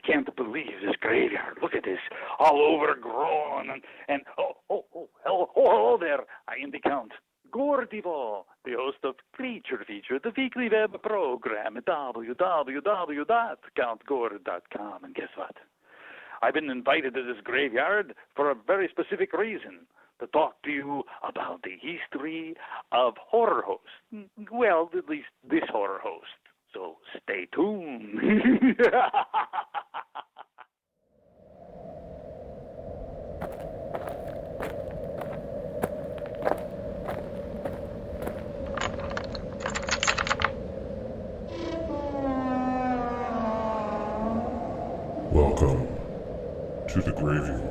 can't believe this graveyard. Look at this, all overgrown. And hello there. I am the Count Gore, the host of Creature Feature, the weekly web program at www.countgore.com. And guess what? I've been invited to this graveyard for a very specific reason, to talk to you about the history of horror hosts. Well, at least this horror host. So stay tuned. Welcome to the graveyard.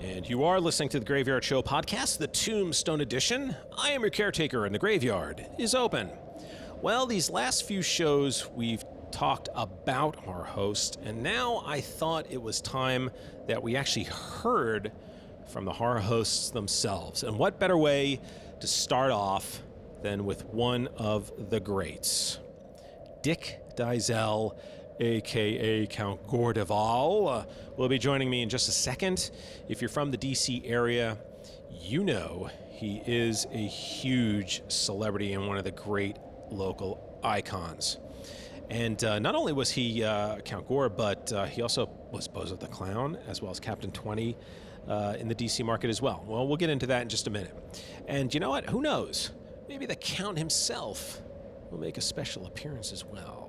And you are listening to the Graveyard Show podcast, the Tombstone edition. I am your caretaker, and the graveyard is open. Well, these last few shows we've talked about our host, and now I thought it was time that we actually heard from the horror hosts themselves. And what better way to start off than with one of the greats, Dick Dyszel, a.k.a. Count Gore will be joining me in just a second. If you're from the D.C. area, you know he is a huge celebrity and one of the great local icons. And not only was he Count Gore, but he also was Bozo the Clown, as well as Captain 20 in the D.C. market as well. Well, we'll get into that in just a minute. And you know what? Who knows? Maybe the Count himself will make a special appearance as well.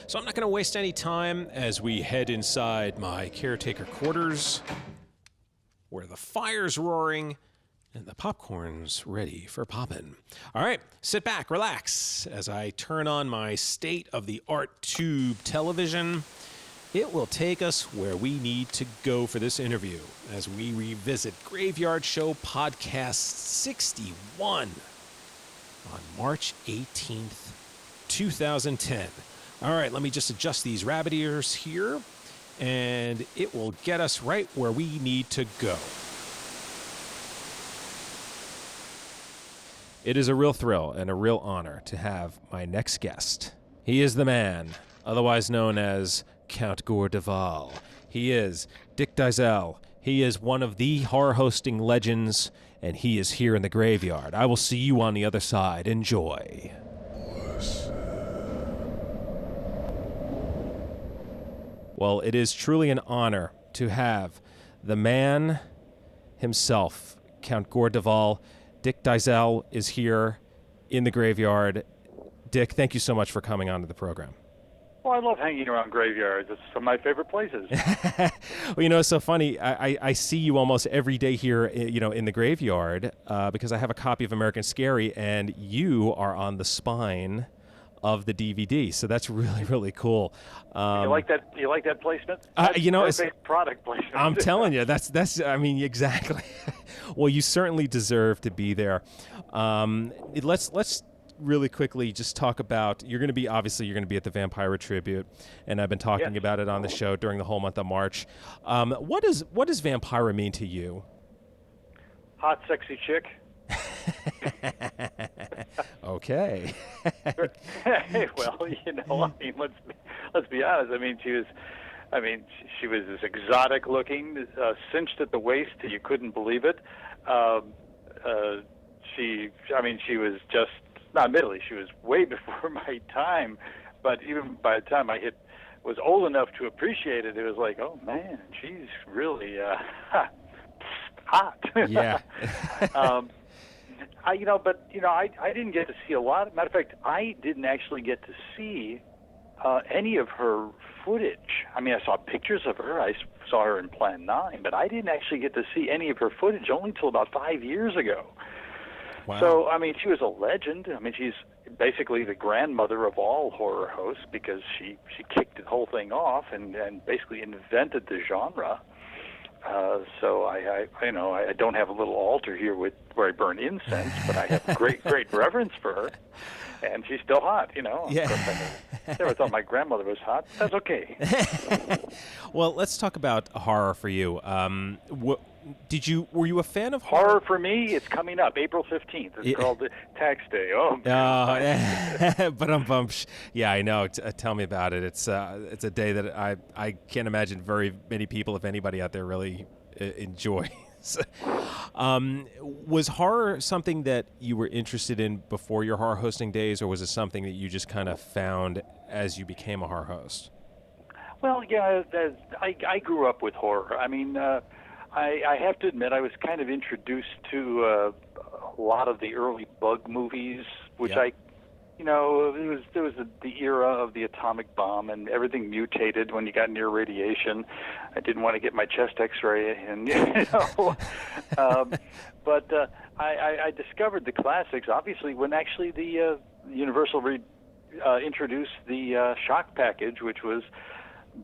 So I'm not going to waste any time as we head inside my caretaker quarters, where the fire's roaring and the popcorn's ready for poppin'. All right, sit back, relax, as I turn on my state-of-the-art tube television. It will take us where we need to go for this interview as we revisit Graveyard Show Podcast 61 on March 18th, 2010. All right, let me just adjust these rabbit ears here, and it will get us right where we need to go. It is a real thrill and a real honor to have my next guest. He is the man, otherwise known as Count Gore. He is Dick Dyszel. He is one of the horror hosting legends, and he is here in the graveyard. I will see you on the other side. Enjoy. Well, it is truly an honor to have the man himself, Count Gore. Dick Dyszel is here in the graveyard. Dick, thank you so much for coming on to the program. Well, I love hanging around graveyards. It's some of my favorite places. Well, you know, it's so funny. I see you almost every day here, you know, in the graveyard because I have a copy of American Scary, and you are on the spine of the DVD. So that's really, really cool. You like that? You like that placement? You know, perfect product placement. I'm telling you, that's. I mean, exactly. Well, you certainly deserve to be there. Let's really quickly just talk about, you're going to be at the Vampire Tribute, and I've been talking about it on the show during the whole month of March. What does Vampira mean to you? Hot, sexy chick. Okay. Well, you know, I mean, let's be honest. I mean, she was this exotic looking, cinched at the waist till you couldn't believe it. She was just, now, admittedly, she was way before my time, but even by the time I was old enough to appreciate it, it was like, oh man, she's really hot. Yeah. I didn't get to see a lot. Matter of fact, I didn't actually get to see any of her footage. I mean, I saw pictures of her. I saw her in Plan 9, but I didn't actually get to see any of her footage only until about 5 years ago. Wow. So, I mean, she was a legend. I mean, she's basically the grandmother of all horror hosts because she kicked the whole thing off and basically invented the genre. So I don't have a little altar here where I burn incense, but I have great reverence for her, and she's still hot. You know. Yeah. Of course, I never thought my grandmother was hot. That's okay. Well, let's talk about horror for you. Were you a fan of Horror for me, it's coming up April 15th. It's called the Tax Day. Oh, but yeah, I know. Tell me about it. It's a day that I can't imagine very many people, if anybody out there, really enjoy. Was horror something that you were interested in before your horror hosting days, or was it something that you just kind of found as you became a horror host? Well, yeah, I grew up with horror. I mean, I have to admit I was kind of introduced to a lot of the early bug movies, which there was the era of the atomic bomb, and everything mutated when you got near radiation. I didn't want to get my chest X-ray, and but I discovered the classics obviously when actually the Universal introduced the shock package, which was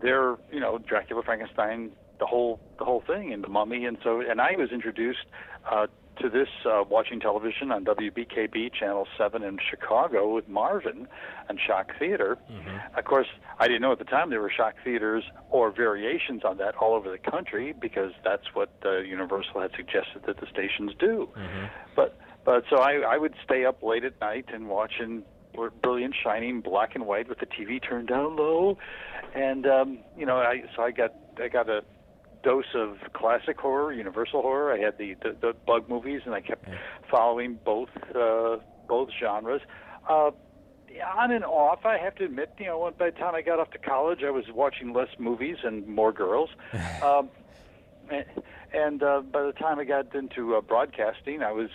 their Dracula, Frankenstein, the whole thing, and the Mummy, and I was introduced to this watching television on WBKB Channel 7 in Chicago with Marvin and Shock Theater. Mm-hmm. Of course, I didn't know at the time there were Shock Theaters or variations on that all over the country, because that's what Universal had suggested that the stations do. Mm-hmm. But so I would stay up late at night and watching brilliant, shining black and white with the TV turned down low, and I got a dose of classic horror, Universal horror. I had the bug movies, and I kept following both genres. On and off, I have to admit, by the time I got off to college, I was watching less movies and more girls. And by the time I got into broadcasting, I was,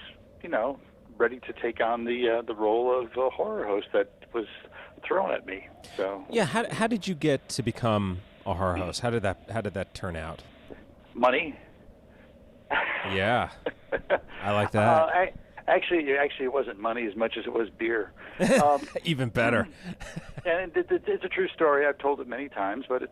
ready to take on the role of a horror host that was thrown at me. So yeah, how did you get to become a horror host? How did that turn out? Money. Yeah, I like that. Actually, it wasn't money as much as it was beer. Even better. And it's a true story. I've told it many times, but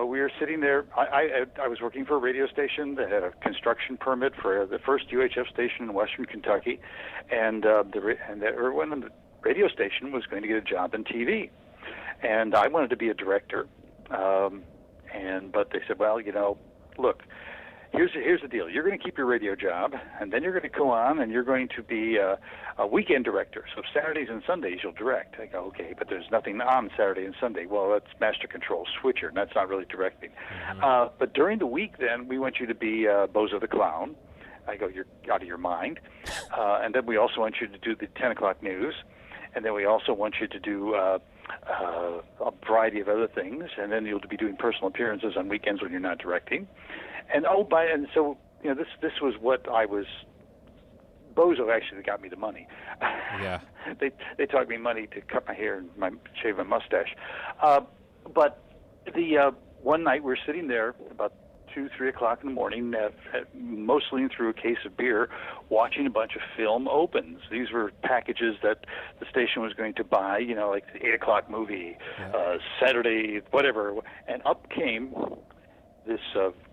we were sitting there. I was working for a radio station that had a construction permit for the first UHF station in Western Kentucky, and everyone on the radio station was going to get a job in TV, and I wanted to be a director. But they said, well, look, here's the deal. You're going to keep your radio job, and then you're going to go on, and you're going to be a weekend director. So Saturdays and Sundays you'll direct. I go, okay, but there's nothing on Saturday and Sunday. Well, that's master control switcher, and that's not really directing. Mm-hmm. But during the week, then, we want you to be Bozo the Clown. I go, you're out of your mind. And then we also want you to do the 10 o'clock news, and then we also want you to do a variety of other things, and then you'll be doing personal appearances on weekends when you're not directing. And so this was what I was. Bozo actually got me the money. Yeah. They taught me money to cut my hair and shave my mustache. But the one night we were sitting there about 2-3 o'clock in the morning, mostly through a case of beer, watching a bunch of film opens. These were packages that the station was going to buy, like the 8 o'clock movie, Saturday, whatever. And up came this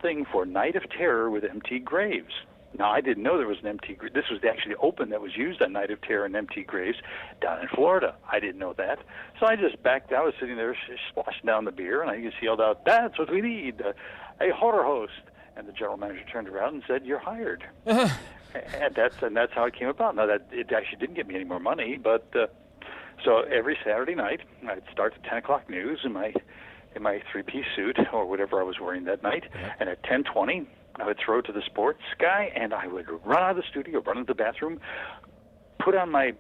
thing for Night of Terror with Empty Graves. Now, I didn't know there was an empty grave. This was actually the open that was used on Night of Terror and Empty Graves down in Florida. I didn't know that. So I just backed out. I was sitting there splashing down the beer, and I just yelled out, "That's what we need, a horror host." And the general manager turned around and said, "You're hired." And that's how it came about. Now, that it actually didn't get me any more money, but so every Saturday night, I'd start the 10 o'clock news in my three-piece suit or whatever I was wearing that night, and at 10:20, I would throw it to the sports guy, and I would run out of the studio, run into the bathroom, put on a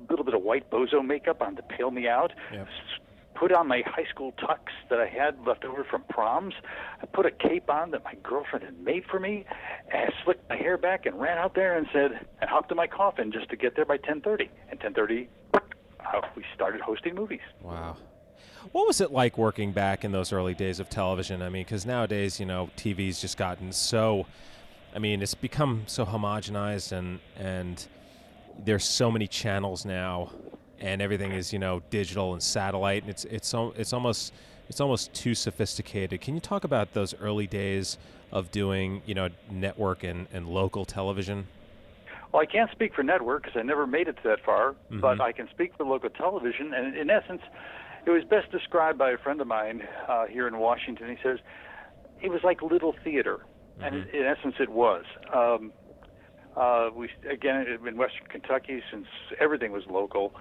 little bit of white Bozo makeup on to pale me out, put on my high school tux that I had left over from proms, I put a cape on that my girlfriend had made for me, and I slicked my hair back and ran out there and hopped in my coffin just to get there by 10:30. And 10:30, we started hosting movies. Wow. What was it like working back in those early days of television? I mean, because nowadays, TV's just gotten so, it's become so homogenized, and there's so many channels now, and everything is, digital and satellite, and it's almost too sophisticated. Can you talk about those early days of doing, network and local television? Well, I can't speak for network because I never made it that far, but I can speak for local television, and in essence, it was best described by a friend of mine here in Washington. He says, it was like little theater. And in essence, it was. We again in Western Kentucky, since everything was local,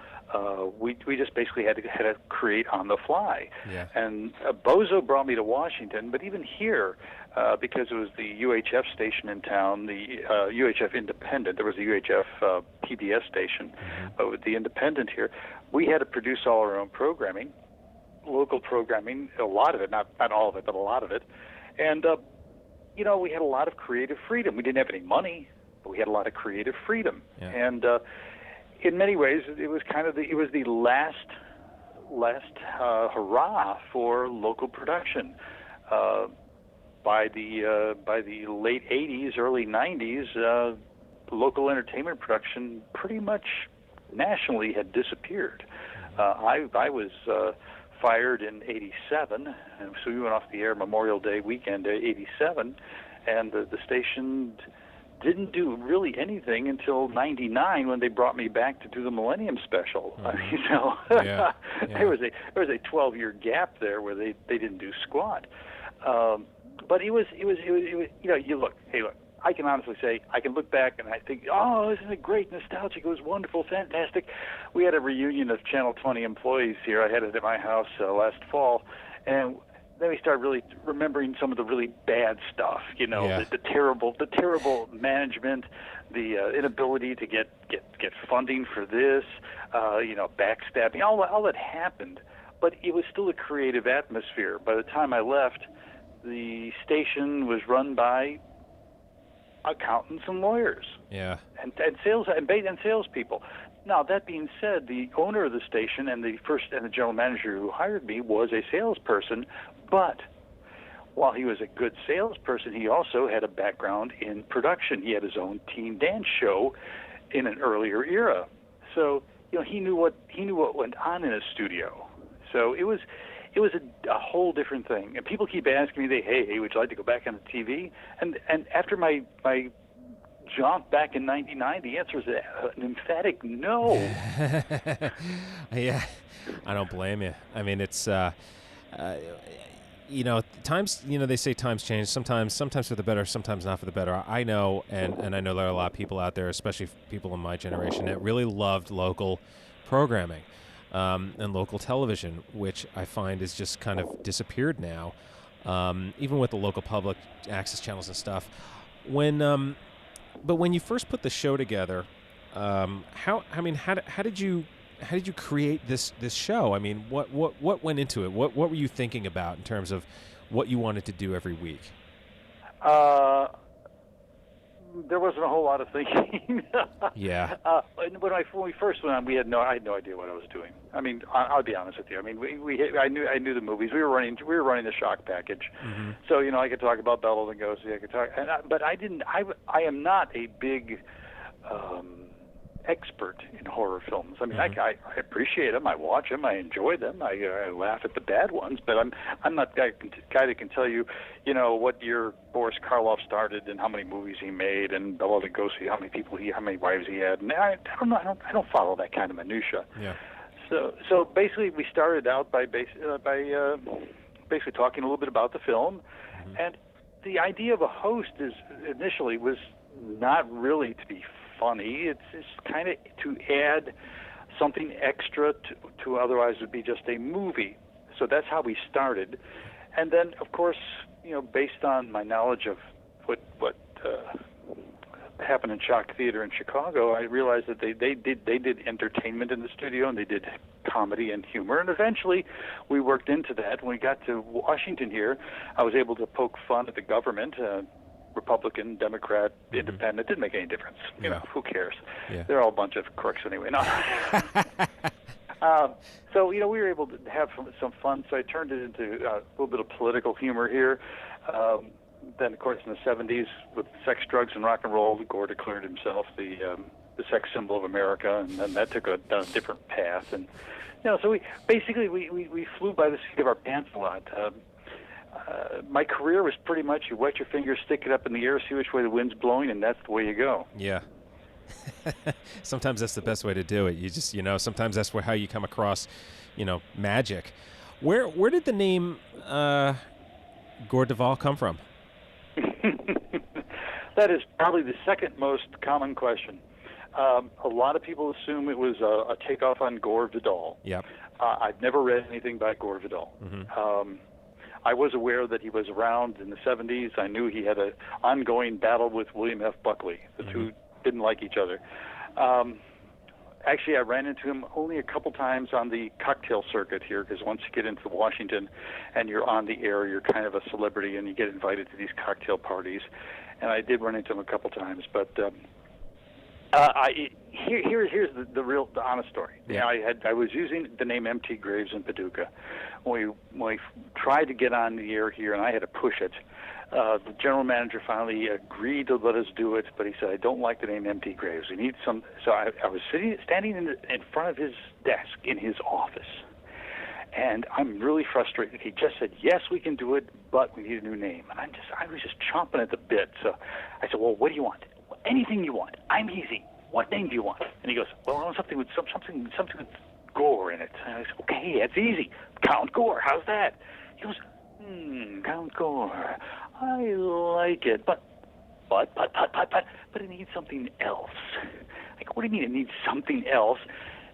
we just basically had to create on the fly. Yeah. And Bozo brought me to Washington, but even here, because it was the UHF station in town, the UHF Independent. There was a UHF PBS station, but with the Independent here, we had to produce all our own programming, local programming, a lot of it, not all of it, but a lot of it, and we had a lot of creative freedom. We didn't have any money, but we had a lot of creative freedom. Yeah. And in many ways, it was kind of the last hurrah for local production. By the late 80s, early 90s, local entertainment production pretty much nationally had disappeared. I was fired in '87, and so we went off the air Memorial Day weekend '87, and the station didn't do really anything until '99 when they brought me back to do the Millennium Special. There was a 12-year gap there where they didn't do squat. But it was look, I can honestly say, I can look back and I think, oh, isn't it great, nostalgic, it was wonderful, fantastic. We had a reunion of Channel 20 employees here. I had it at my house last fall, and then we started really remembering some of the really bad stuff, the terrible management, the inability to get funding for this, backstabbing, all that happened. But it was still a creative atmosphere. By the time I left, the station was run by accountants and lawyers, and salespeople. Now, that being said, the owner of the station and the general manager who hired me was a salesperson, but while he was a good salesperson, he also had a background in production. He had his own teen dance show in an earlier era, so he knew what went on in a studio. So it was a whole different thing. And people keep asking me, hey, would you like to go back on the TV? And after my jaunt back in '99, the answer is an emphatic no. Yeah, I don't blame you. I mean, it's times. They say times change. Sometimes for the better. Sometimes not for the better. I know, and I know there are a lot of people out there, especially people in my generation, that really loved local programming. And local television, which I find is just kind of disappeared now, even with the local public access channels and stuff. But when you first put the show together, how did you create this show? I mean, what went into it? What were you thinking about in terms of what you wanted to do every week? There wasn't a whole lot of thinking. Yeah. When we first went on, I had no idea what I was doing. I mean, I'll be honest with you. I mean, I knew the movies. We were running the shock package, so I could talk about Bela Lugosi. I could talk, but I didn't. I am not a big expert in horror films. I mean, I appreciate them. I watch them. I enjoy them. I laugh at the bad ones. But I'm not the guy that can tell you, what year Boris Karloff started and how many movies he made, and Bela Lugosi, how many wives he had. And I don't know. I don't follow that kind of minutia. Yeah. So basically, we started out by basically talking a little bit about the film, and the idea of a host initially was not really to be funny. It's kind of to add something extra to otherwise would be just a movie. So that's how we started. And then, of course, based on my knowledge of what happened in Shock Theater in Chicago, I realized that they did entertainment in the studio, and they did comedy and humor. And eventually, we worked into that. When we got to Washington here, I was able to poke fun at the government. Republican, Democrat, Independent, didn't make any difference. Who cares? Yeah. They're all a bunch of crooks anyway. No. So we were able to have some fun. So I turned it into a little bit of political humor here. Then, of course, in the '70s, with sex, drugs, and rock and roll, Gore declared himself the sex symbol of America, and then that took a different path. And so we flew by the seat of our pants a lot. My career was pretty much you wet your fingers, stick it up in the air, see which way the wind's blowing, and that's the way you go. Yeah. Sometimes that's the best way to do it. You just, sometimes that's how you come across, magic. Where did the name Gore Duvall come from? That is probably the second most common question. A lot of people assume it was a takeoff on Gore Vidal. Yep. I've never read anything by Gore Vidal. Mm-hmm. I was aware that he was around in the 70s. I knew he had an ongoing battle with William F. Buckley. The two didn't like each other. Actually, I ran into him only a couple times on the cocktail circuit here, because once you get into Washington and you're on the air, you're kind of a celebrity, and you get invited to these cocktail parties. And I did run into him a couple times, but here's the honest story. Yeah. I was using the name M.T. Graves in Paducah. When we tried to get on the air here, and I had to push it, the general manager finally agreed to let us do it, but he said, I don't like the name M.T. Graves. We need some. So I was standing in front of his desk in his office, and I'm really frustrated. He just said, yes, we can do it, but we need a new name. And I was just chomping at the bit. So I said, well, what do you want? Anything you want. I'm easy. What name do you want? And he goes, well, I want something with something with Gore in it. And I said, okay, that's easy. Count Gore. How's that? He goes, Count Gore. I like it, but it needs something else. Like, what do you mean it needs something else?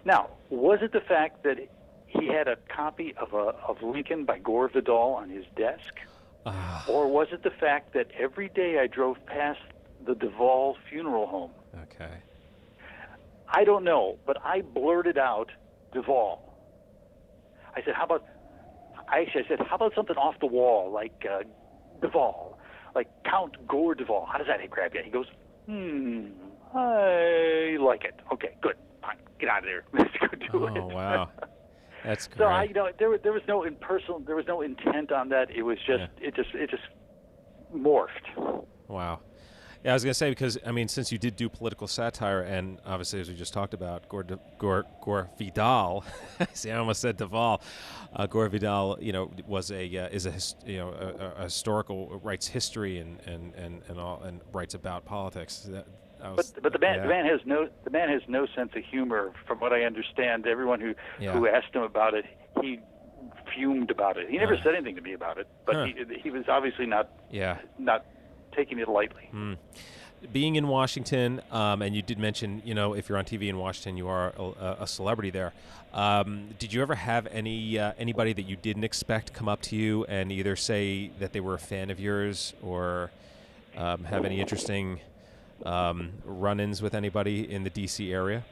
Now, was it the fact that he had a copy of Lincoln by Gore Vidal on his desk? Or was it the fact that every day I drove past the Duvall funeral home? Okay. I don't know, but I blurted out Duvall. I said, how about something off the wall, like Duvall, like Count Gore Duvall? How does that grab you? He goes, I like it. Okay, good. Fine. Get out of there. Let's go do it. Oh, wow. That's great. So there was no intent on that. It was just it just morphed. Wow. Yeah, I was going to say, because, I mean, since you did do political satire, and obviously, as we just talked about, Gore Vidal, see, I almost said Duvall. Gore Vidal, was a historical, writes history and writes about politics. But the man has no sense of humor. From what I understand, everyone who asked him about it, he fumed about it. He never said anything to me about it, but he was obviously not taking it lightly. Being in Washington, and you did mention, if you're on TV in Washington, you are a celebrity there. Did you ever have anybody that you didn't expect come up to you and either say that they were a fan of yours or have any interesting run-ins with anybody in the D.C. area?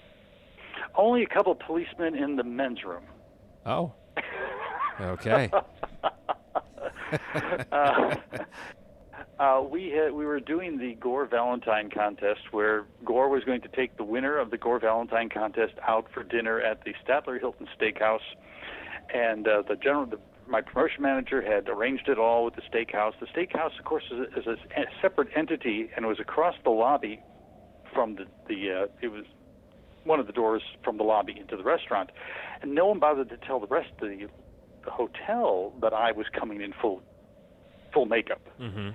Only a couple policemen in the men's room. Oh. Okay. We were doing the Gore Valentine contest, where Gore was going to take the winner of the Gore Valentine contest out for dinner at the Statler Hilton Steakhouse, and my promotion manager had arranged it all with the steakhouse. The steakhouse, of course, is a separate entity, and it was across the lobby from it was one of the doors from the lobby into the restaurant, and no one bothered to tell the rest of the hotel that I was coming in full makeup. Mm-hmm.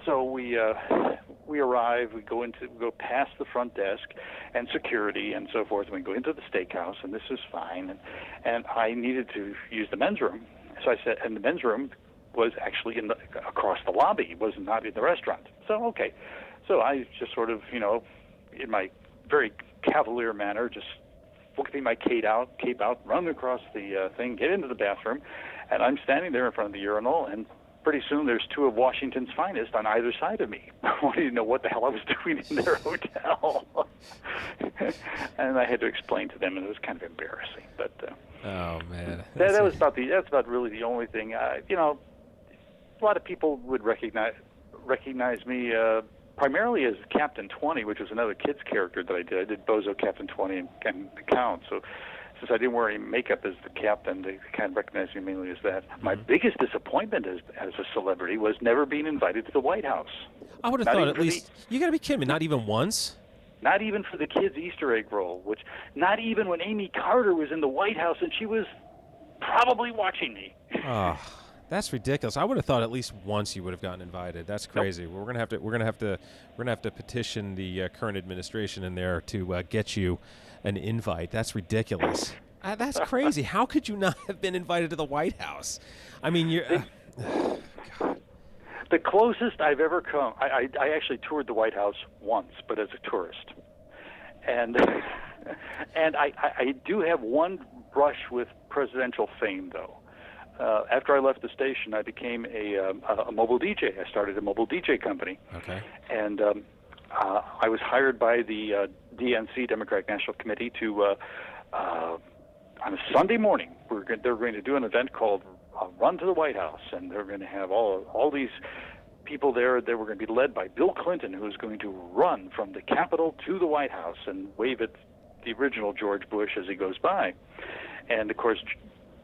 So we arrive. We go past the front desk and security and so forth. And we go into the steakhouse, and this is fine. And I needed to use the men's room, so I said, and the men's room was actually across the lobby. It was not in the restaurant. So okay, so I just sort of in my very cavalier manner, just whipping my cape out, run across the thing, get into the bathroom, and I'm standing there in front of the urinal, and pretty soon there's two of Washington's finest on either side of me. I wanted to know what the hell I was doing in their hotel. And I had to explain to them, and it was kind of embarrassing. But oh man, that's about really the only thing. A lot of people would recognize me primarily as Captain 20, which was another kid's character that I did. I did Bozo, Captain 20, and the Count. So since I didn't wear any makeup as the captain, they kind of recognized me mainly as that. Mm-hmm. My biggest disappointment as a celebrity was never being invited to the White House. I would have thought at least, you got to be kidding me, not even once? Not even for the kids' Easter egg roll, which not even when Amy Carter was in the White House, and she was probably watching me. Oh, that's ridiculous. I would have thought at least once you would have gotten invited. That's crazy. Nope. We're gonna have to petition the current administration in there to get you an invite. That's ridiculous. That's crazy. How could you not have been invited to the White House? I mean, you're. God. The closest I've ever come, I actually toured the White House once, but as a tourist. And and I do have one brush with presidential fame, though. After I left the station, I became a mobile DJ. I started a mobile DJ company. Okay. And I was hired by the DNC, Democratic National Committee, to on a Sunday morning, they're going to do an event called Run to the White House, and they're going to have all these people there. They were going to be led by Bill Clinton, who's going to run from the Capitol to the White House and wave at the original George Bush as he goes by. And, of course,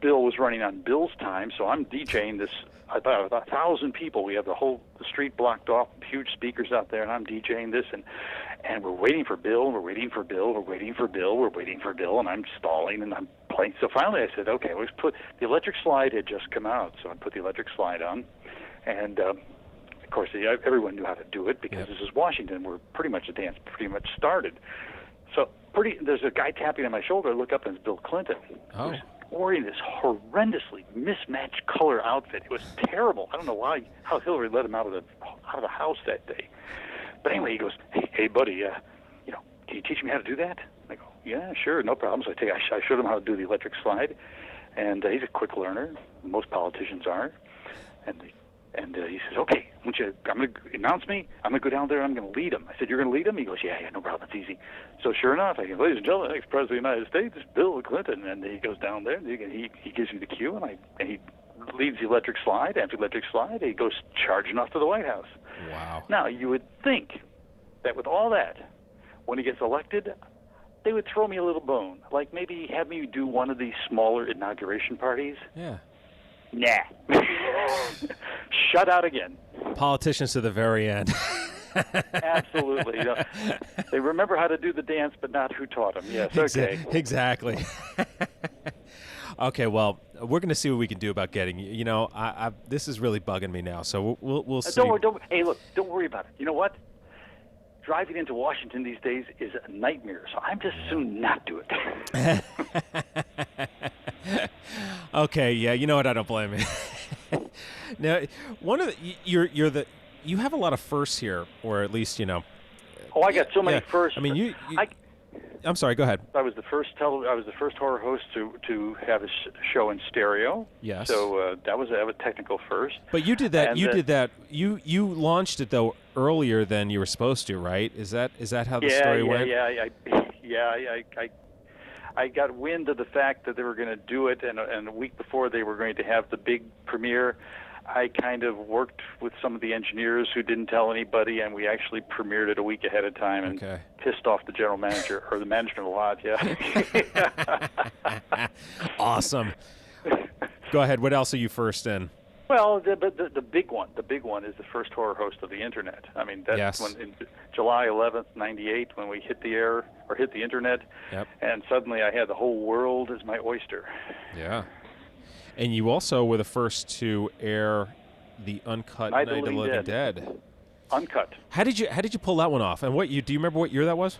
Bill was running on Bill's time, so I'm DJing this, about 1,000 people. We have the street blocked off, huge speakers out there, and I'm DJing this, and we're waiting for Bill, we're waiting for Bill, we're waiting for Bill, we're waiting for Bill, and I'm stalling, and I'm playing. So finally I said, okay, let's put, the electric slide had just come out, so I put the electric slide on, and of course everyone knew how to do it because this is Washington, where pretty much the dance pretty much started. So there's a guy tapping on my shoulder. I look up, and it's Bill Clinton. Oh. Wearing this horrendously mismatched color outfit. It was terrible. I don't know how Hillary let him out of the house that day. But anyway, he goes, "Hey buddy, can you teach me how to do that?" I go, "Yeah, sure, no problem." So I showed him how to do the electric slide, and he's a quick learner. Most politicians are, and he says, "Okay, I'm going to announce me. I'm going to go down there and I'm going to lead him." I said, "You're going to lead him?" He goes, "Yeah, no problem. It's easy." So sure enough, I go, "Ladies and gentlemen, the next President of the United States is Bill Clinton." And he goes down there, and he gives me the cue, and he leads the electric slide. After the electric slide, he goes charging off to the White House. Wow. Now, you would think that with all that, when he gets elected, they would throw me a little bone, like maybe have me do one of these smaller inauguration parties. Yeah. Nah. Shut out again. Politicians to the very end. Absolutely. They remember how to do the dance, but not who taught them. Yes, okay. Exactly. Okay, well, we're going to see what we can do about getting you. This is really bugging me now, so we'll see. Hey, look, don't worry about it. You know what? Driving into Washington these days is a nightmare, so I'm just soon not do it. Okay, yeah, you know what? I don't blame you. Now, you have a lot of firsts here, or at least Oh, I got so many firsts. I mean, I'm sorry. Go ahead. I was the first horror host to have a show in stereo. Yes. So that was a technical first. But you did that. You launched it though earlier than you were supposed to, right? Is that how the story went? I got wind of the fact that they were going to do it, and a week before they were going to have the big premiere, I kind of worked with some of the engineers who didn't tell anybody, and we actually premiered it a week ahead of time and pissed off the general manager or the management a lot. Yeah. Awesome. Go ahead. What else are you first in? Well, the big one is the first horror host of the internet. I mean, that's when in July 11th, 98, when we hit the air or hit the internet, and suddenly I had the whole world as my oyster. Yeah. And you also were the first to air the uncut Night of the Living Dead. Uncut. How did you pull that one off? And do you remember what year that was?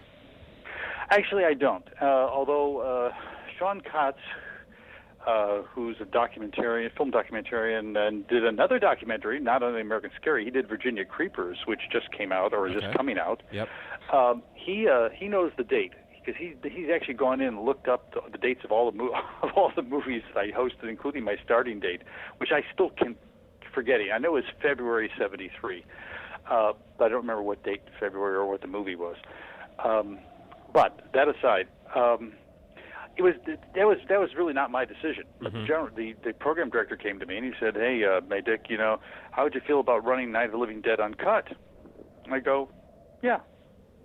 Actually, I don't. Although Sean Kotz, who's a film documentarian, and did another documentary, not on the American Scary. He did Virginia Creepers, which just came out or is just coming out. Yep. He knows the date because he's actually gone in and looked up the dates of all the movies that I hosted, including my starting date, which I still can forgetting. I know it's February '73, but I don't remember what date in February or what the movie was. But that aside. That was really not my decision. Mm-hmm. The program director came to me and he said, "Hey, Dick, how would you feel about running Night of the Living Dead uncut?" And I go, "Yeah,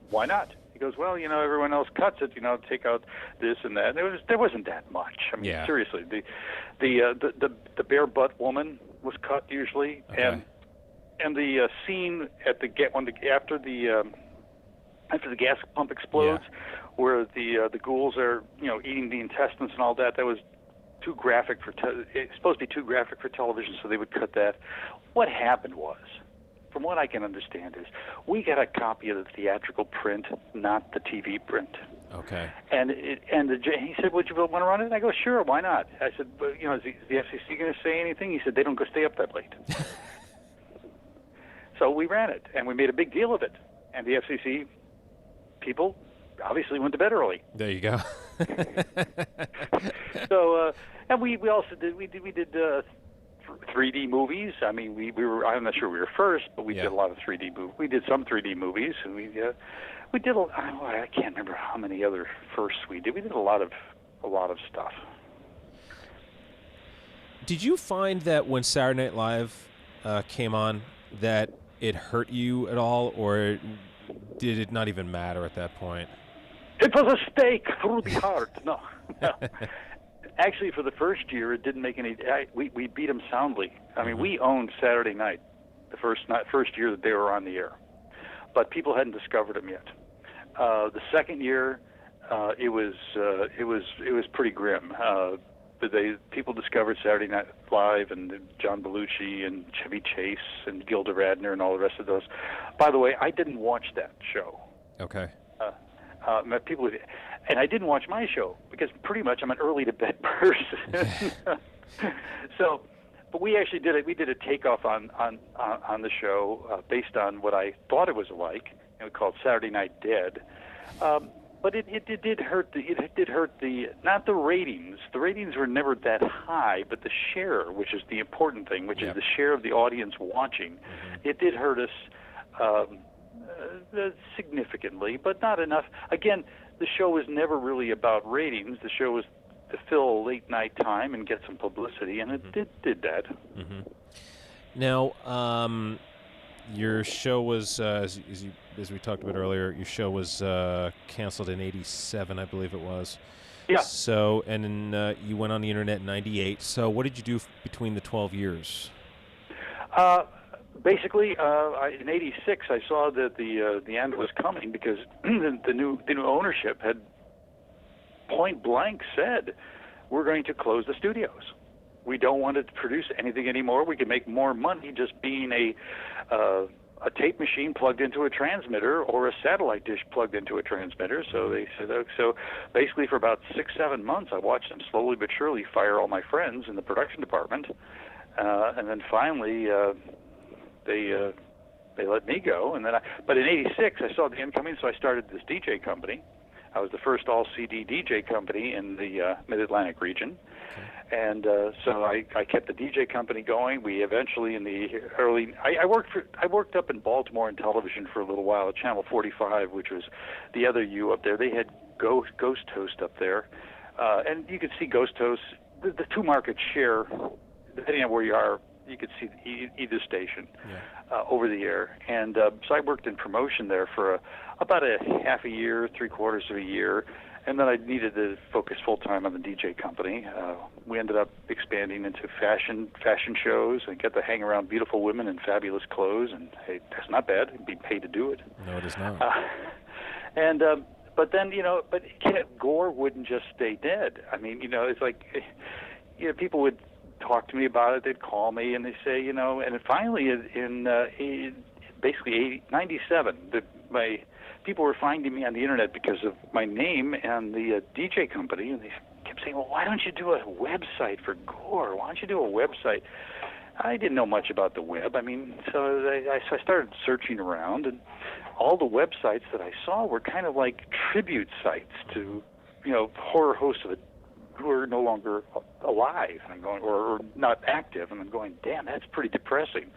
why not?" He goes, "Well, everyone else cuts it. Take out this and that." And there wasn't that much. I mean, seriously, the bare butt woman was cut usually, and the scene at after the gas pump explodes. Yeah. Where the ghouls are, eating the intestines and all that. That was too graphic it's supposed to be too graphic for television, so they would cut that. What happened was, from what I can understand, is we got a copy of the theatrical print, not the TV print. Okay. And he said, "Would you want to run it?" And I go, "Sure, why not?" I said, "But is the FCC going to say anything?" He said, "They don't go stay up that late." So we ran it, and we made a big deal of it. And the FCC people obviously went to bed early. There you go. So, and we also did 3D movies. I mean, we were, I'm not sure we were first, but we did a lot of 3D movies. We did some 3D movies, and we did I can't remember how many other firsts we did. We did a lot of stuff. Did you find that when Saturday Night Live came on, that it hurt you at all, or did it not even matter at that point? It was a stake through the heart. No. Actually, for the first year, it didn't make any. We beat them soundly. I mean, we owned Saturday Night, the first year that they were on the air, but people hadn't discovered them yet. The second year, it was pretty grim. But people discovered Saturday Night Live and John Belushi and Chevy Chase and Gilda Radner and all the rest of those. By the way, I didn't watch that show. Okay. People, and I didn't watch my show because pretty much I'm an early to bed person. So, but we actually did it. We did a takeoff on the show based on what I thought it was like, and we called Saturday Night Dead. But it did hurt the not the ratings. The ratings were never that high, but the share, which is the important thing, which is the share of the audience watching, it did hurt us significantly, but not enough. Again, the show was never really about ratings. The show was to fill late night time and get some publicity, and it did that. Now, your show was, as we talked about earlier, your show was canceled in '87, I believe it was. Yeah. So, and then you went on the internet in '98. So, what did you do between the 12 years? Basically, in '86, I saw that the end was coming because the new ownership had point blank said, "We're going to close the studios. We don't want to produce anything anymore. We can make more money just being a tape machine plugged into a transmitter or a satellite dish plugged into a transmitter." So they said, so basically for about 6-7 months, I watched them slowly but surely fire all my friends in the production department, and then finally they let me go. And then, but in '86, I saw the end coming, so I started this DJ company. I was the first all-CD DJ company in the Mid-Atlantic region. And so I kept the DJ company going. We eventually, in the early, I worked up in Baltimore in television for a little while at Channel 45, which was the other U up there. They had Ghost Host up there, and you could see Ghost Host. The two markets share, depending on where you are. You could see either station over the air, and so I worked in promotion there for about a half a year, 3/4 of a year. And then I needed to focus full-time on the DJ company. We ended up expanding into fashion shows and get to hang around beautiful women in fabulous clothes. And hey, that's not bad. You'd be paid to do it. No, it is not. But then, but Count Gore wouldn't just stay dead. I mean, it's like, people would talk to me about it. They'd call me and they say, and then finally in basically '97, my people were finding me on the internet because of my name and the DJ company, and they kept saying, "Well, why don't you do a website for Gore? Why don't you do a website?" I didn't know much about the web. I mean, so I started searching around, and all the websites that I saw were kind of like tribute sites to, horror hosts who are no longer alive, and I'm going, or not active, and I'm going, damn, that's pretty depressing.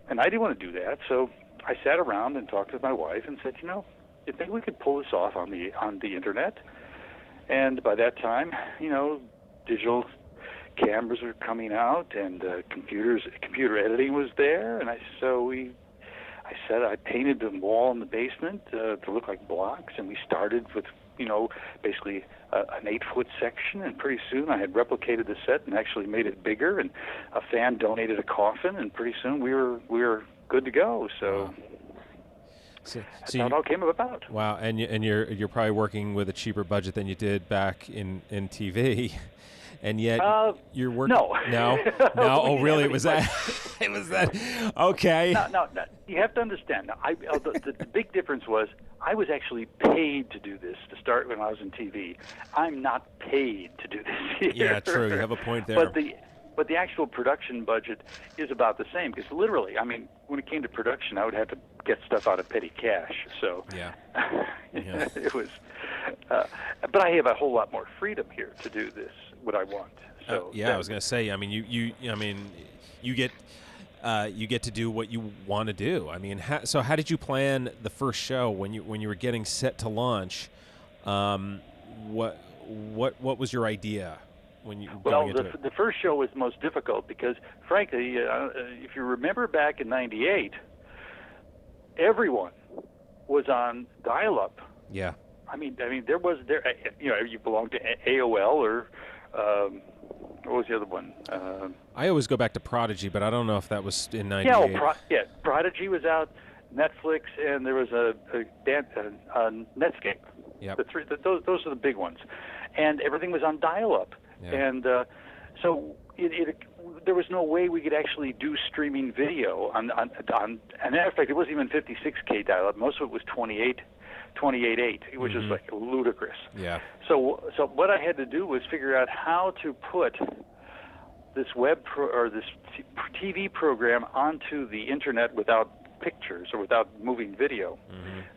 And I didn't want to do that, so I sat around and talked with my wife and said, maybe we could pull this off on the internet. And by that time, digital cameras were coming out, and computer editing was there, and I painted the wall in the basement to look like blocks, and we started with basically an 8-foot section, and pretty soon I had replicated the set and actually made it bigger, and a fan donated a coffin, and pretty soon we were good to go. So that's how it all came about. Wow, and you're probably working with a cheaper budget than you did back in TV. And yet you're working. No. Oh, really? It was that. It was that. Okay. No. You have to understand. Now, the big difference was I was actually paid to do this to start when I was in TV. I'm not paid to do this here. Yeah, true. You have a point there. but the actual production budget is about the same. Because literally, I mean, when it came to production, I would have to get stuff out of petty cash. So Yeah. it was. But I have a whole lot more freedom here to do this what I want. So I was going to say. I mean, you get to do what you want to do. I mean, so how did you plan the first show when you were getting set to launch? What was your idea when you going into it? The first show was most difficult because, frankly, if you remember back in '98, everyone was on dial-up. Yeah. I mean, there. You belonged to AOL or what was the other one? I always go back to Prodigy, but I don't know if that was in '98. Prodigy was out, Netflix, and there was a Netscape. Yep. Those are the big ones, and everything was on dial-up, and so there was no way we could actually do streaming video on. And matter of fact, it wasn't even 56K dial-up. Most of it was 28.8, which is like ludicrous. Yeah. So what I had to do was figure out how to put this this TV program onto the internet without pictures or without moving video.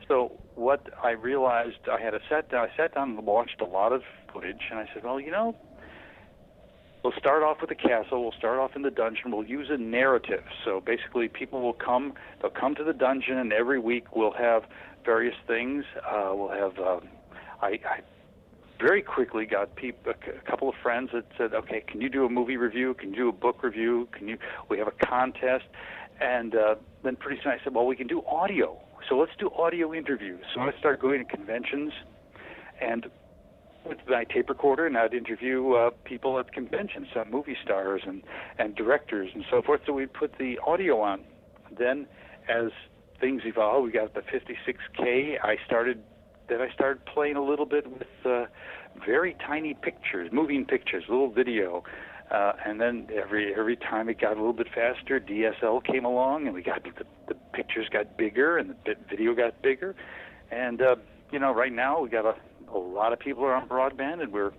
So what I realized, I sat down and watched a lot of footage, and I said, well, we'll start off with the castle, we'll start off in the dungeon, we'll use a narrative. So basically people they'll come to the dungeon, and every week we'll have various things. We'll have, I very quickly got a couple of friends that said, okay, can you do a movie review? Can you do a book review? We have a contest. And then pretty soon I said, well, we can do audio. So let's do audio interviews. So I started going to conventions and with my tape recorder, and I'd interview people at conventions, movie stars and directors and so forth. So we'd put the audio on. Then as things evolved, we got the 56K. I started playing a little bit with very tiny pictures, moving pictures, little video. And then every time it got a little bit faster, DSL came along, and the pictures got bigger, and the video got bigger. And right now we got a lot of people are on broadband, and we're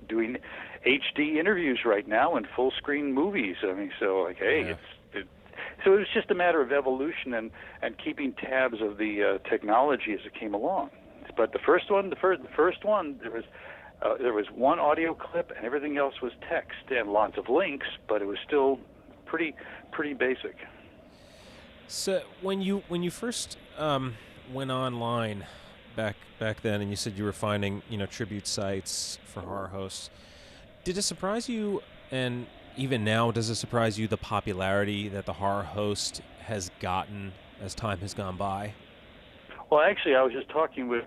doing HD interviews right now and full screen movies. I mean, so like, hey, so it was just a matter of evolution and keeping tabs of the technology as it came along. But the first one, there was one audio clip, and everything else was text and lots of links, but it was still pretty basic. So when you first went online back then, and you said you were finding tribute sites for horror hosts, did it surprise you? And even now, does it surprise you the popularity that the horror host has gotten as time has gone by? Well, actually, I was just talking with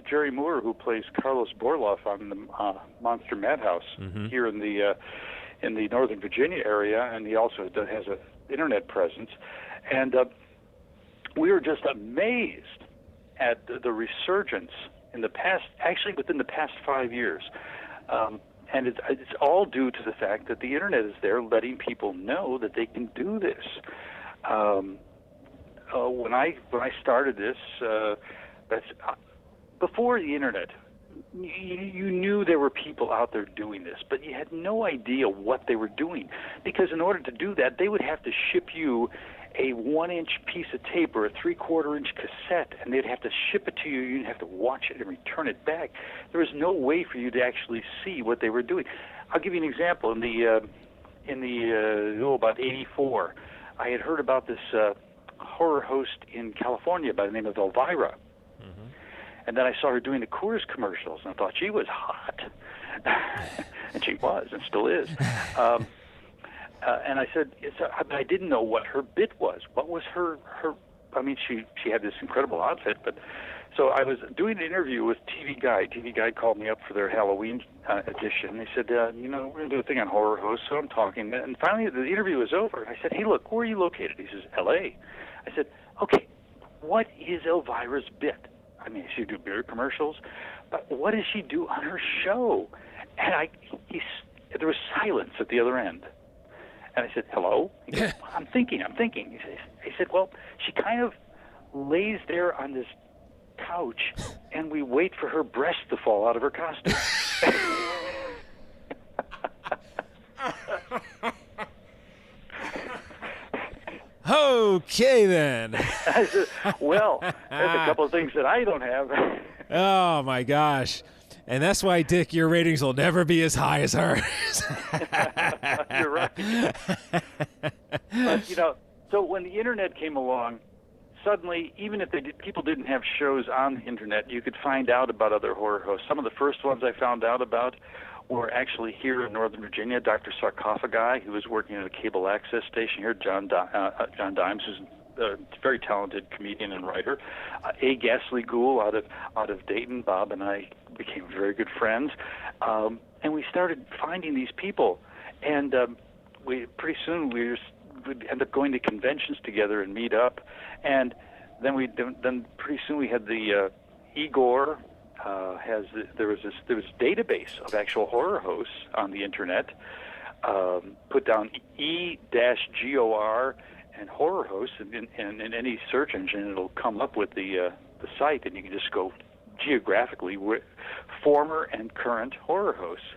Jerry Moore, who plays Carlos Borloff on the Monster Madhouse here in the Northern Virginia area, and he also has an internet presence. And we were just amazed at the resurgence within the past 5 years. And it's all due to the fact that the internet is there letting people know that they can do this. When I started this, before the internet, you knew there were people out there doing this, but you had no idea what they were doing, because in order to do that, they would have to ship you a 1-inch piece of tape or a 3/4-inch cassette, and they'd have to ship it to you. You'd have to watch it and return it back. There was no way for you to actually see what they were doing. I'll give you an example. About '84, I had heard about this horror host in California by the name of Elvira. And then I saw her doing the Coors commercials, and I thought she was hot. And she was, and still is. And I said, I didn't know what her bit was. What was her I mean, she had this incredible outfit, but so I was doing an interview with TV Guide. TV Guide called me up for their Halloween edition. They said, we're going to do a thing on horror hosts, so I'm talking. And finally, the interview was over, and I said, hey, look, where are you located? He says, L.A. I said, okay, what is Elvira's bit? I mean, she do beer commercials, but what does she do on her show? And there was silence at the other end. And I said, hello? He goes, I'm thinking. He said, well, she kind of lays there on this couch, and we wait for her breast to fall out of her costume. Okay, then. I said, well, there's a couple of things that I don't have. Oh, my gosh. And that's why, Dick, your ratings will never be as high as hers. You're right. But, so when the internet came along, suddenly, even if people didn't have shows on the internet, you could find out about other horror hosts. Some of the first ones I found out about were actually here in Northern Virginia. Dr. Sarcophagi, who was working at a cable access station here, John Dimes, who's a very talented comedian and writer. A. Ghastly Ghoul out of Dayton. Bob and I became very good friends, and we started finding these people, and pretty soon we'd end up going to conventions together and meet up, and then pretty soon we had the Igor. There was a database of actual horror hosts on the internet. Put down E-GOR and horror hosts, and in any search engine it'll come up with the site, and you can just go geographically with former and current horror hosts.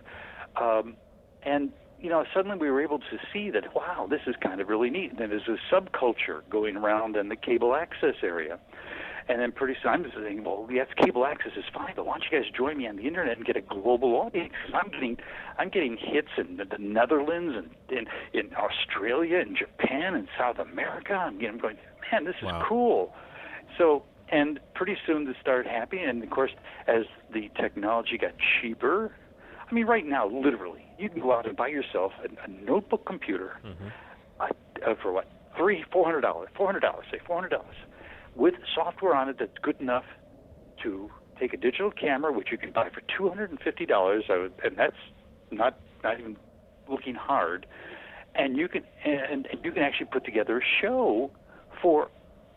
And suddenly we were able to see that, wow, this is kind of really neat. And there's a subculture going around in the cable access area. And then pretty soon I'm just thinking, well, yes, cable access is fine, but why don't you guys join me on the internet and get a global audience? Because I'm getting hits in the Netherlands and in Australia and Japan and South America. I'm going, man, this is cool. So, and pretty soon this started happening. And of course, as the technology got cheaper, I mean, right now, literally, you can go out and buy yourself a notebook computer for what, $400, say $400. With software on it that's good enough to take a digital camera, which you can buy for $250, and that's not even looking hard. And you can actually put together a show for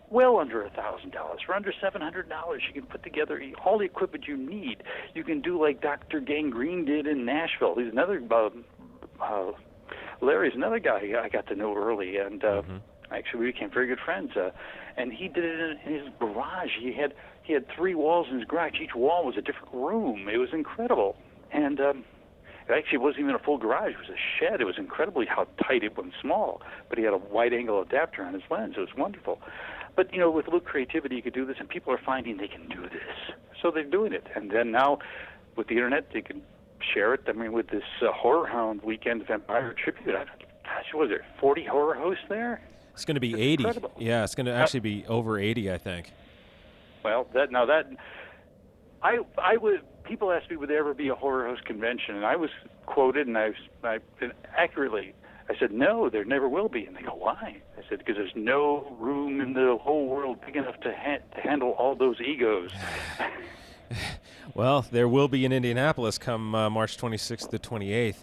well under $1,000, for under $700. You can put together all the equipment you need. You can do like Dr. Gangrene did in Nashville. He's another Larry's another guy I got to know early, and actually we became very good friends. And he did it in his garage. He had 3 walls in his garage. Each wall was a different room. It was incredible. And it actually wasn't even a full garage. It was a shed. It was incredibly how tight it wasn't small. But he had a wide-angle adapter on his lens. It was wonderful. But, with a little creativity, you could do this, and people are finding they can do this. So they're doing it. And then now, with the internet, they can share it. I mean, with this Horror Hound Weekend Vampire Tribute, gosh, was there 40 horror hosts there? It's going to be 80. Incredible. Yeah, it's going to actually be over 80, I think. Well, people asked me would there ever be a horror host convention, and I was quoted, and I accurately, I said, no, there never will be. And they go, why? I said, because there's no room in the whole world big enough to handle all those egos. Well, there will be in Indianapolis come March 26th to 28th.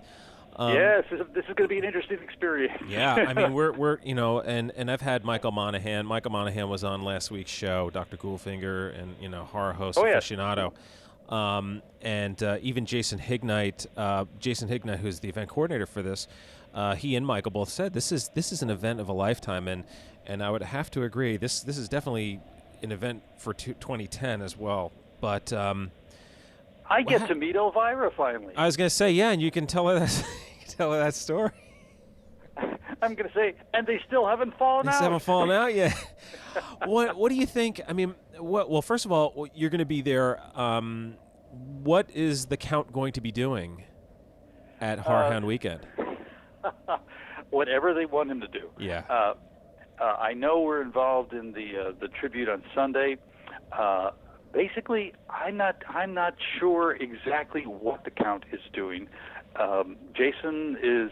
Yes, this is going to be an interesting experience. Yeah, I mean, we're and I've had Michael Monahan. Michael Monahan was on last week's show, Dr. Ghoulfinger, and horror host aficionado. And even Jason Hignite, who's the event coordinator for this, he and Michael both said this is an event of a lifetime, and I would have to agree. This is definitely an event for 2010 as well. But I get to meet Elvira finally. I was going to say, yeah, and you can tell her that story. I'm going to say, and they still haven't fallen out. They haven't fallen out yet. What do you think? I mean, well, first of all, you're going to be there. What is the Count going to be doing at Horror Hound Weekend? Whatever they want him to do. Yeah. I know we're involved in the tribute on Sunday. Basically, I'm not sure exactly what the Count is doing. Jason is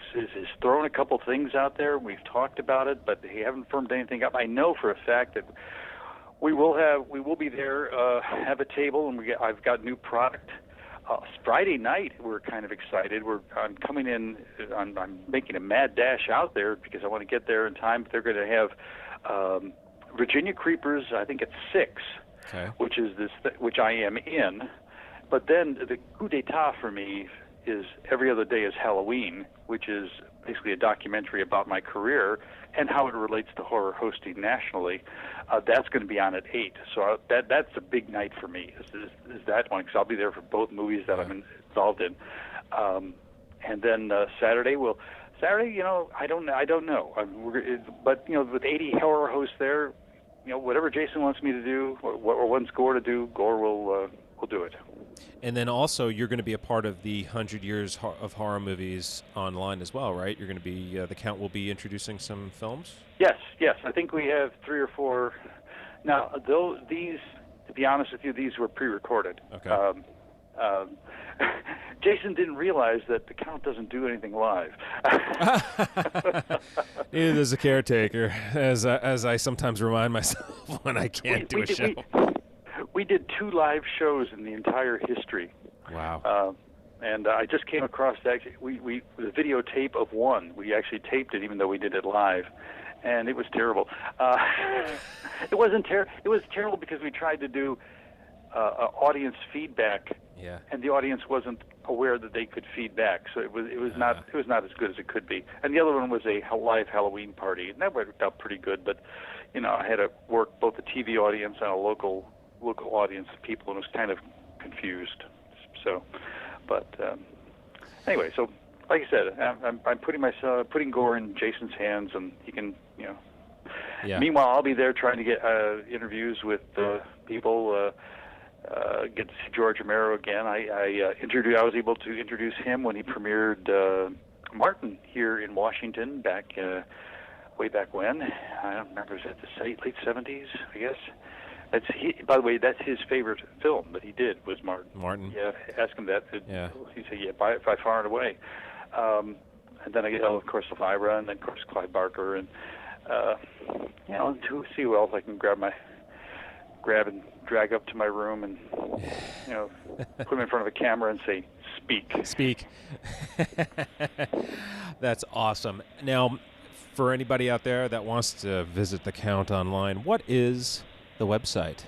throwing a couple things out there. We've talked about it, but they haven't firmed anything up. I know for a fact that we will be there, have a table, and I've got new product. Friday night, we're kind of excited. I'm coming in. I'm making a mad dash out there because I want to get there in time. They're going to have Virginia Creepers, I think at 6. Okay. Which is which I am in, but then the coup d'état for me is Every Other Day is Halloween, which is basically a documentary about my career and how it relates to horror hosting nationally. That's going to be on at 8, so that's a big night for me. Is that one, because I'll be there for both movies that I'm involved in, and then Saturday Saturday, I don't know. But with 80 horror hosts there, whatever Jason wants me to do or wants Gore to do, Gore will do it. And then also, you're going to be a part of the 100 Years of Horror Movies online as well, right? You're going to be, the Count will be introducing some films? Yes. I think we have 3 or 4. Now, these, to be honest with you, these were pre-recorded. Okay. Jason didn't realize that the Count doesn't do anything live. Neither does a caretaker, as I sometimes remind myself when I can't do a show. We did 2 live shows in the entire history. Wow. And I just came across the videotape of one. We actually taped it, even though we did it live, and it was terrible. It wasn't terrible. It was terrible because we tried to do audience feedback, and the audience wasn't aware that they could feedback. So it was not as good as it could be. And the other one was a live Halloween party, and that worked out pretty good. But I had to work both the TV audience and a local audience of people, and was kind of confused. So, but anyway, so like I said, I'm putting Gore in Jason's hands, and he can, Yeah. Meanwhile, I'll be there trying to get interviews with people. Get to see George Romero again. I was able to introduce him when he premiered Martin here in Washington way back when. I don't remember. Was that the late 70s? I guess. By the way, that's his favorite film that he did was Martin. Yeah, ask him that. Yeah. He said, yeah, by far and away. And then I get, of course, Elvira, and then, of course, Clive Barker, and to see who else I can grab and drag up to my room and, put him in front of a camera and say, speak. That's awesome. Now, for anybody out there that wants to visit the Count online, what is the website?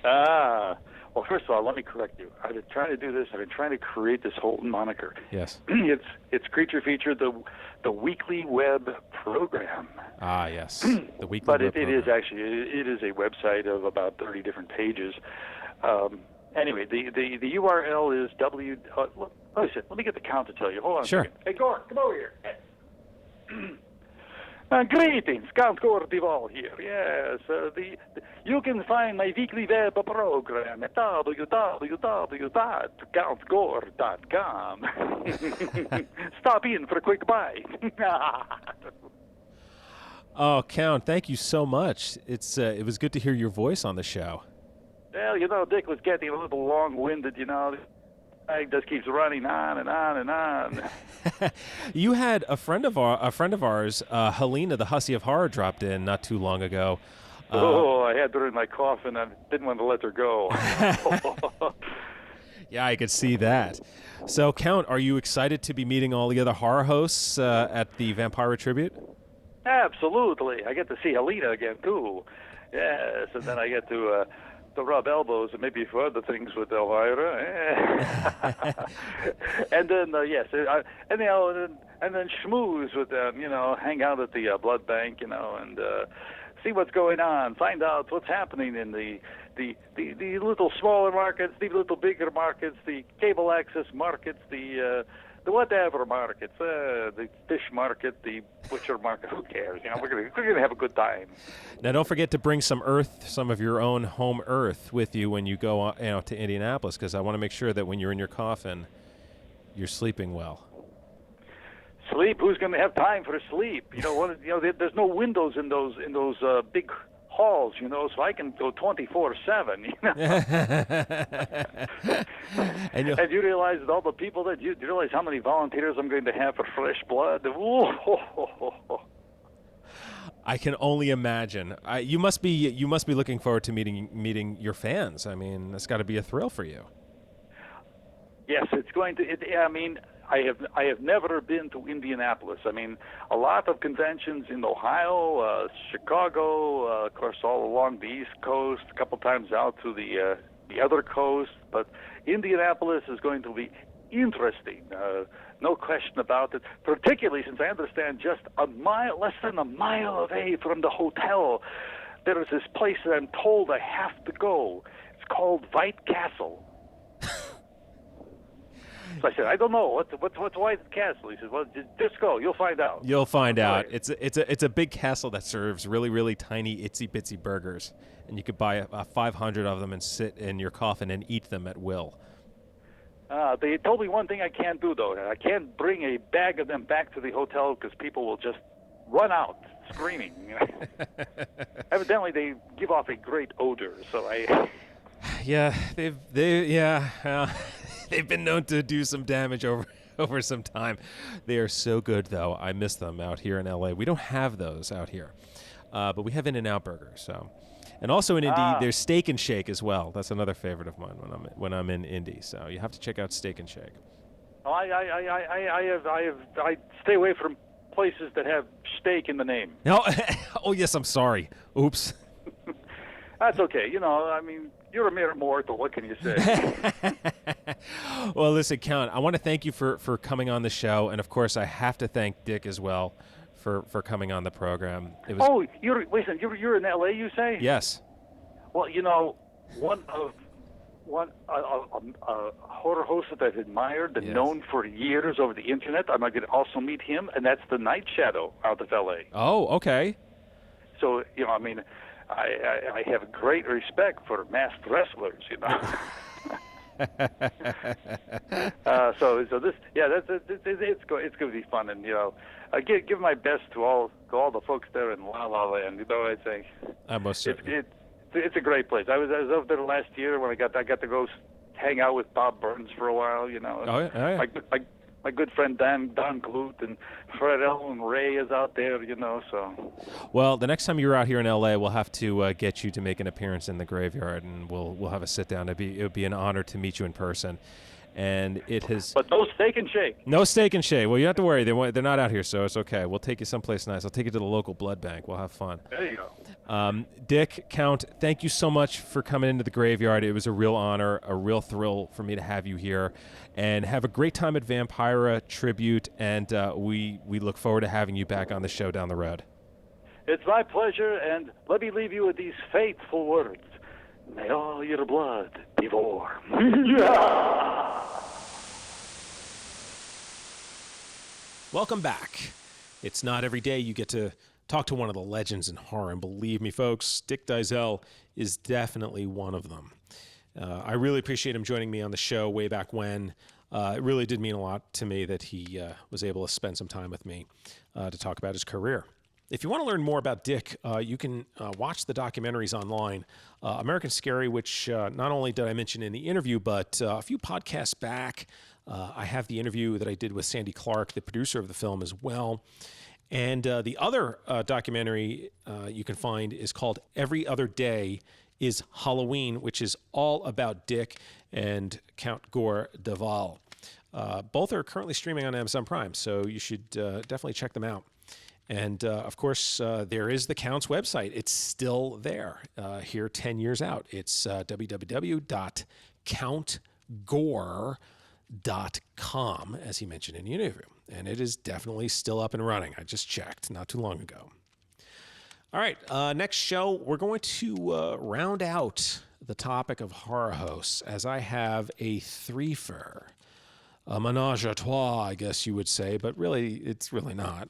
Well, first of all, let me correct you. I've been trying to do this. I've been trying to create this whole moniker. Yes. It's Creature Feature, the weekly web program. Ah, yes. The weekly but web it program. is actually it is a website of about 30 different pages. Anyway, the URL is let me get the Count to tell you. Hold on. Sure. A second. Hey, Gore, come over here. Greetings, Count Gore here. Yes, you can find my weekly web program at www.countgore.com. Stop in for a quick bite. Oh, Count, thank you so much. It was good to hear your voice on the show. Well, Dick was getting a little long-winded, It just keeps running on and on and on. You had a friend of ours, Helena, the Hussy of Horror, dropped in not too long ago. I had her in my coffin. I didn't want to let her go. Yeah, I could see that. So, Count, are you excited to be meeting all the other horror hosts at the Vampire Tribute? Absolutely. I get to see Helena again, too. Yes, and then I get to rub elbows and maybe for other things with Elvira. And then, and then schmooze with them, hang out at the blood bank, and see what's going on, find out what's happening in the little smaller markets, the little bigger markets, the cable access markets, the whatever markets, the fish market, the butcher market, who cares? We're gonna have a good time. Now, don't forget to bring some of your own home earth with you when you go to Indianapolis, because I want to make sure that when you're in your coffin, you're sleeping well. Sleep? Who's going to have time for sleep? There's no windows in those big halls, so I can go 24/7. And you realize that all the people that you realize how many volunteers I'm going to have for fresh blood. I can only imagine. You must be looking forward to meeting your fans. I mean, it's got to be a thrill for you. Yes, it's going to. I have never been to Indianapolis. I mean, a lot of conventions in Ohio, Chicago, of course, all along the East Coast, a couple times out to the other coast. But Indianapolis is going to be interesting, no question about it. Particularly since I understand just less than a mile away from the hotel, there is this place that I'm told I have to go. It's called White Castle. So I said, I don't know. What's White Castle? He said, well, just go. You'll find out. You'll find out. Right. It's a big castle that serves really, really tiny, itsy-bitsy burgers. And you could buy 500 of them and sit in your coffin and eat them at will. They told me one thing I can't do, though. I can't bring a bag of them back to the hotel because people will just run out screaming. Evidently, they give off a great odor, so I... Yeah, they've been known to do some damage over some time. They are so good, though. I miss them out here in LA. We don't have those out here, but we have In-N-Out Burger. So, and also in Indy, there's Steak and Shake as well. That's another favorite of mine when I'm in Indy. So you have to check out Steak and Shake. Oh, I stay away from places that have steak in the name. No, oh yes, I'm sorry. Oops. That's okay. I mean, you're a mere mortal. What can you say? Well, listen, Count, I want to thank you for coming on the show. And, of course, I have to thank Dick as well for coming on the program. You're in L.A., you say? Yes. Well, a horror host that I've admired and known for years over the Internet, I might also meet him, and that's the Night Shadow out of L.A. Oh, okay. So, I mean... I have great respect for masked wrestlers, So this, it's going to be fun, and I give my best to all the folks there in La La Land. I think most certainly. It's a great place. I was over there last year when I got to go hang out with Bob Burns for a while. Oh yeah. My good friend Don Glut and Fred L. and Ray is out there, so. Well, the next time you're out here in L.A., we'll have to get you to make an appearance in the graveyard, and we'll have a sit-down. It would be an honor to meet you in person. And it has... But no Steak and Shake. No Steak and Shake. Well, you don't have to worry. They're not out here, so it's okay. We'll take you someplace nice. I'll take you to the local blood bank. We'll have fun. There you go. Dick, Count, thank you so much for coming into the graveyard. It was a real honor, a real thrill for me to have you here. And have a great time at Vampira Tribute, and we look forward to having you back on the show down the road. It's my pleasure, and let me leave you with these fateful words. May all your blood be warm. Welcome back. It's not every day you get to talk to one of the legends in horror, and believe me, folks, Dick Dyszel is definitely one of them. I really appreciate him joining me on the show way back when. It really did mean a lot to me that he was able to spend some time with me to talk about his career. If you want to learn more about Dick, you can watch the documentaries online. American Scary, which not only did I mention in the interview, but a few podcasts back, I have the interview that I did with Sandy Clark, the producer of the film, as well. And the other documentary you can find is called Every Other Day is Halloween, which is all about Dick and Count Gore Duvall. Both are currently streaming on Amazon Prime, so you should definitely check them out. And, of course, there is the Count's website. It's still there here 10 years out. It's www.countgore.com, as he mentioned in the interview. And it is definitely still up and running. I just checked not too long ago. All right, next show, we're going to round out the topic of horror hosts, as I have a threefer, a menage a trois, I guess you would say, but really, it's really not.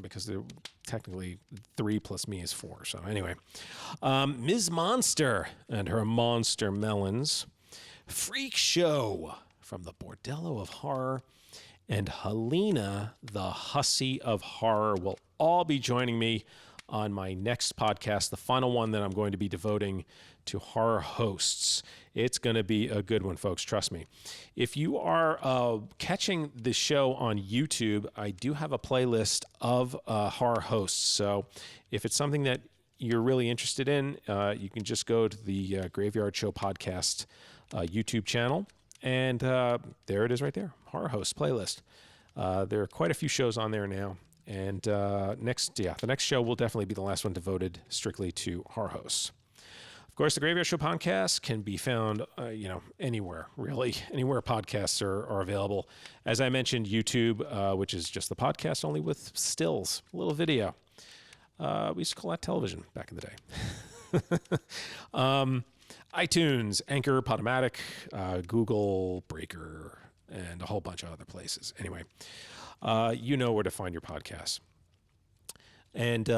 Because they're technically 3 plus me is 4. So anyway, Ms. Monster and her monster melons, Freak Show from the Bordello of Horror, and Helena, the Hussy of Horror, will all be joining me on my next podcast, the final one that I'm going to be devoting to horror hosts. It's going to be a good one, folks. Trust me. If you are catching the show on YouTube, I do have a playlist of horror hosts. So if it's something that you're really interested in, you can just go to the Graveyard Show Podcast YouTube channel. And there it is right there, horror hosts playlist. There are quite a few shows on there now. And the next show will definitely be the last one devoted strictly to horror hosts. Of course, the Graveyard Show podcast can be found, anywhere, really. Anywhere podcasts are available. As I mentioned, YouTube, which is just the podcast only with stills, a little video. We used to call that television back in the day. iTunes, Anchor, Podomatic, Google, Breaker, and a whole bunch of other places. Anyway, you know where to find your podcasts. And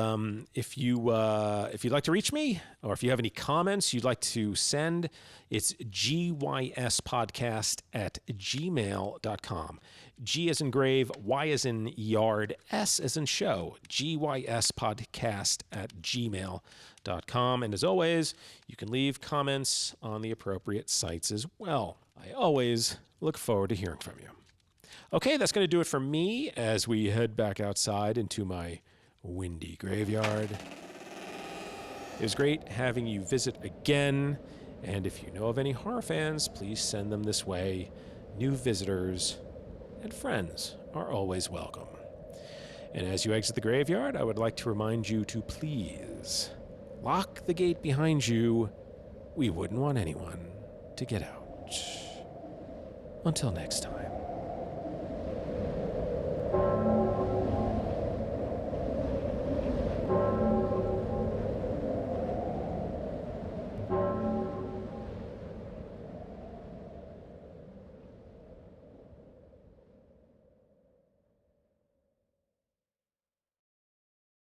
if you'd like to reach me, or if you have any comments you'd like to send, it's gyspodcast@gmail.com. G as in grave, Y as in yard, S as in show. gyspodcast@gmail.com. And as always, you can leave comments on the appropriate sites as well. I always look forward to hearing from you. Okay, that's going to do it for me as we head back outside into my windy graveyard. It was great having you visit again, and if you know of any horror fans, please send them this way. New visitors and friends are always welcome. And as you exit the graveyard, I would like to remind you to please lock the gate behind you. We wouldn't want anyone to get out. Until next time.